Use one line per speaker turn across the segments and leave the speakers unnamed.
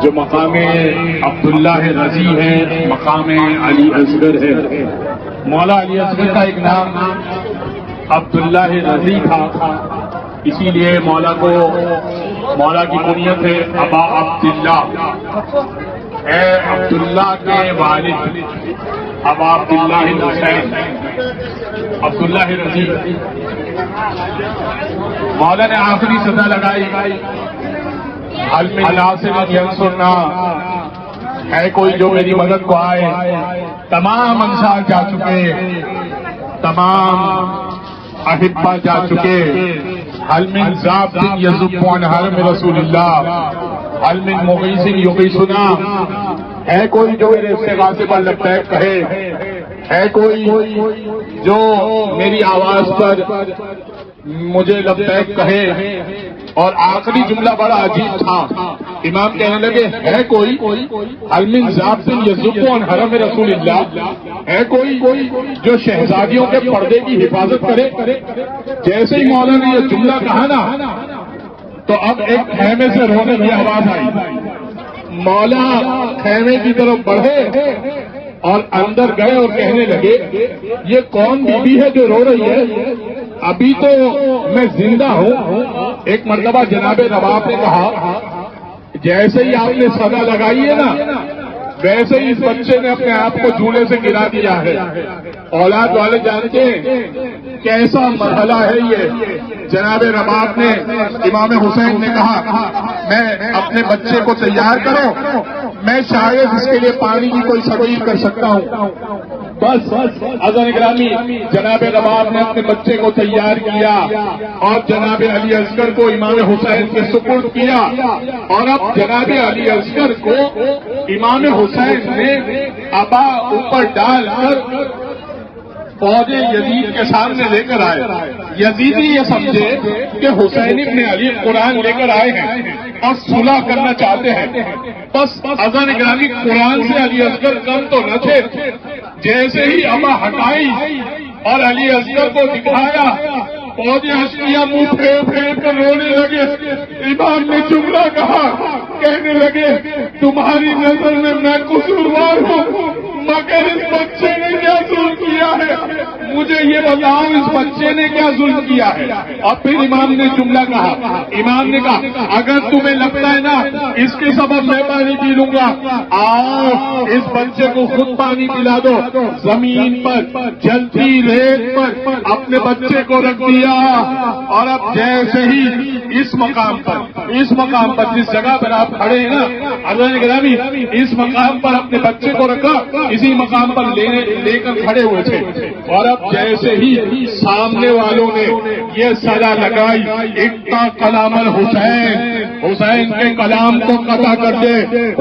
جو مقام عبداللہ رضی ہے، مقام علی اصغر ہے۔ مولا علی اصغر کا ایک نام عبداللہ رضی تھا، اسی لیے مولا کی کنیت ہے ابا عبداللہ، اے عبداللہ کے والد ابا عبداللہ حسین عبداللہ رضی۔ مولا نے آخری سزا لگائی، حل من ناصر ینصرنا، ہے کوئی جو میری مدد کو آئے۔ تمام انصار جا چکے، تمام احبا جا چکے۔ حل من ذاب یذب عن حرم رسول اللہ، حل من مغیث یغیثنا، ہے کوئی جو میرے استغاثے پر لبیک کہے، ہے کوئی جو میری آواز پر مجھے لبیک کہے۔ اور آخری جملہ بڑا عجیب تھا، امام کہنے لگے ہے کوئی حل من ذاب یذب عن حرم رسول اللہ، ہے کوئی جو شہزادیوں کے پردے کی حفاظت کرے۔ جیسے ہی مولا نے یہ جملہ کہا نا تو اب ایک خیمے سے رونے کی آواز آئی۔ مولا خیمے کی طرف بڑھے اور اندر گئے اور کہنے لگے یہ کون بی بی ہے جو رو رہی ہے؟ ابھی تو میں زندہ ہوں۔ ایک مرتبہ جناب رباب نے کہا جیسے ہی آپ نے سزا لگائی ہے نا ویسے ہی اس بچے نے اپنے آپ کو جھولے سے گرا دیا ہے۔ اولاد والے جانتے ہیں کیسا مرحلہ ہے یہ۔ جناب رباب نے امام حسین نے کہا میں اپنے بچے کو تیار کرو، میں شاید اس کے لیے پانی کی کوئی سبیل کر سکتا ہوں۔ بس عزیزان گرامی، جناب رباب نے اپنے بچے کو تیار کیا اور جناب علی اصغر کو امام حسین کے سپرد کیا، اور اب جناب علی اصغر کو امام حسین نے ابا اوپر ڈال کر فوج یزید کے سامنے لے کر آئے۔ یزیدی یہ سمجھے کہ حسین ابن علی قرآن لے کر آئے ہیں اور صلح کرنا چاہتے ہیں۔ بس عزیزان گرامی، قرآن سے علی اصغر کم تو نہ تھے۔ جیسے ہی ابا ہٹائی اور علی اصغر کو دکھایا، فوجی ہسٹیاں منہ پھیر پھیر کر رونے لگے۔ امام نے جملہ کہا، کہنے لگے تمہاری نظر میں قصوروار ہوں، مگر اس بچے نے کیا ظلم کیا ہے؟ مجھے یہ بتاؤ اس بچے نے کیا ظلم کیا ہے؟ اور پھر امام نے جملہ کہا، امام نے کہا اگر تمہیں لگتا ہے نا اس کے سبب میں پانی پی لوں گا، آؤ اس بچے کو خود پانی پلا دو۔ زمین پر جلتی ریت پر اپنے بچے کو رکھ دیا، اور اب جیسے ہی اس مقام پر جس جگہ پر آپ کھڑے ہیں نا عزیزان گرامی، اس مقام پر اپنے بچے کو رکھا، اسی مقام پر لے کر کھڑے ہوئے تھے۔ اور اب جیسے ہی سامنے والوں نے یہ سزا لگائی، اقطع کلام الحسین، حسین کے کلام کو قطع کر دے،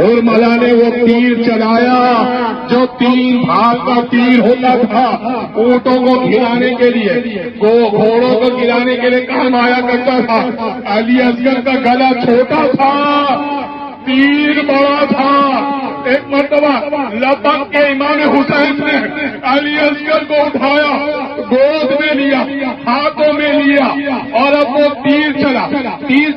اور مولا نے وہ تیر چلایا جو 3 بھاگ کا تیر ہوتا تھا اونٹوں کو گرانے کے لیے، گھوڑوں کو گرانے کے لیے کام آیا کرتا تھا۔ علی اصغر کا گلا چھوٹا تھا، تیر بڑا تھا۔ ایک مرتبہ لبک کے امام حسین نے علی اصغر کو اٹھایا، گود میں لیا، ہاتھوں میں لیا، اور اب وہ تیر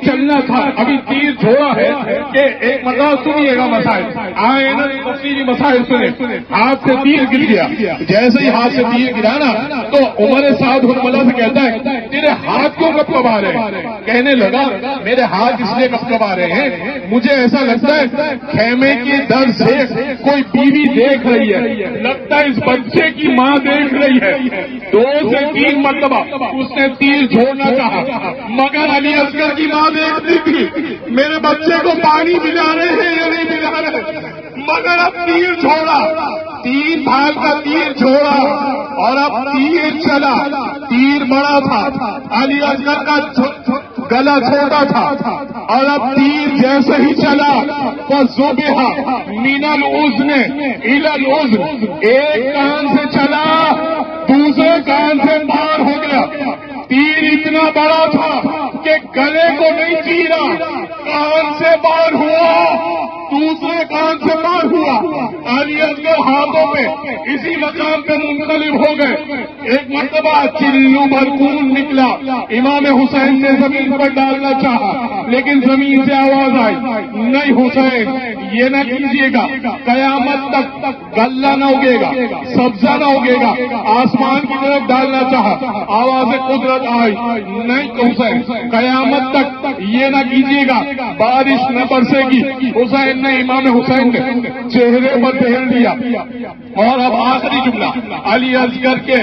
چلنا تھا۔ ابھی تیر چھوڑا ہے کہ ایک مرتبہ سنیے گا مسائل آئے نا، تفصیلی مسائل سنے۔ ہاتھ سے تیر گر گیا، جیسے ہی ہاتھ سے تیر گرا نا تو عمر سعد حرملہ سے کہتا ہے تیرے ہاتھ کیوں کب آ رہے ہیں؟ کہنے لگا میرے ہاتھ اس لیے کب آ رہے ہیں، مجھے ایسا لگتا ہے خیمے کی در سے کوئی بیوی دیکھ رہی ہے، لگتا ہے اس بچے کی ماں دیکھ رہی ہے۔ 2 سے 3 مرتبہ اس نے تیر چھوڑنا چاہا، مگر علی اصغر کی ماں دیکھتی تھی میرے بچے کو پانی پلا رہے ہیں یا نہیں پلا رہے، مگر اب تیر چھوڑا، 3 بھاگ کا تیر چھوڑا، اور اب تیر چلا۔ تیر بڑا تھا، علی اصغر کا گلا چھوٹا تھا، اور اب تیر جیسے ہی چلا فَذُبِحَ مِنَ الْأُذْنِ إِلَى الْأُذْنِ، ایک کان سے چلا دوسرے کان سے پار ہو گیا۔ تیر اتنا بڑا تھا کہ گلے کو نہیں چیرا، کان سے پار ہوا، دوسرے کان سے پار ہوا۔ علی اصغر ہاتھوں میں اسی مقام پہ منقلب ہو گئے۔ ایک مرتبہ چلو بھر خون نکلا، امام حسین نے زمین پر ڈالنا چاہا لیکن زمین سے آواز آئی نہیں حسین یہ نہ کیجیے گا قیامت تک غلہ نہ اگے گا، سبزہ نہ اگے گا، آسمان کی طرف ڈالنا چاہا، آواز قدرت آئی نہیں حسین، قیامت تک یہ نہ کیجیے گا بارش نہ برسے گی۔ حسین نے، امام حسین نے چہرے پر پہن دیا، اور اب آخری جملہ علی عرض کر کے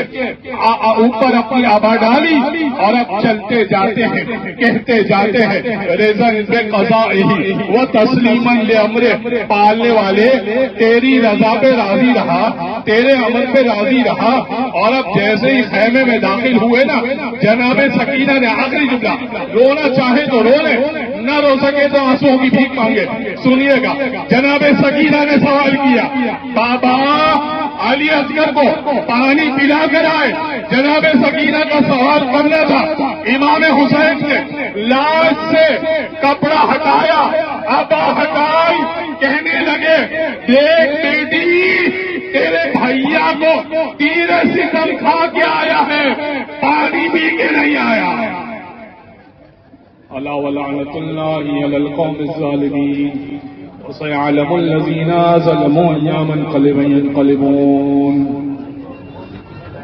اوپر اپنی آبا ڈالی، اور اب چلتے جاتے ہیں، کہتے جاتے ہیں رضا بے قضائہ و تسلیما لامرہ، پالنے والے تیری رضا پہ راضی رہا، تیرے امر پہ راضی رہا۔ اور اب جیسے ہی خیمے میں داخل ہوئے نا، جناب سکینہ نے آخری جملہ، رونا چاہے تو رو لے، نہ رو سکے تو آنسوؤں کی بھیک مانگے۔ سنیے گا، جناب سکینہ نے سوال کیا، بابا علی اصغر کو پانی پلا کر آئے۔ جناب سکینہ کا سوال کرنا تھا، امام حسین نے لاش سے کپڑا ہٹایا، آبا ہٹائی، کہنے لگے دیکھ بیٹی، تیرے بھیا کو تیر ستم کھا کے آیا ہے، پانی پی کے نہیں آیا۔ الا ولعنۃ اللہ علی القوم الظالمین وسيعلم الذين ظلموا أيام ينقلبون۔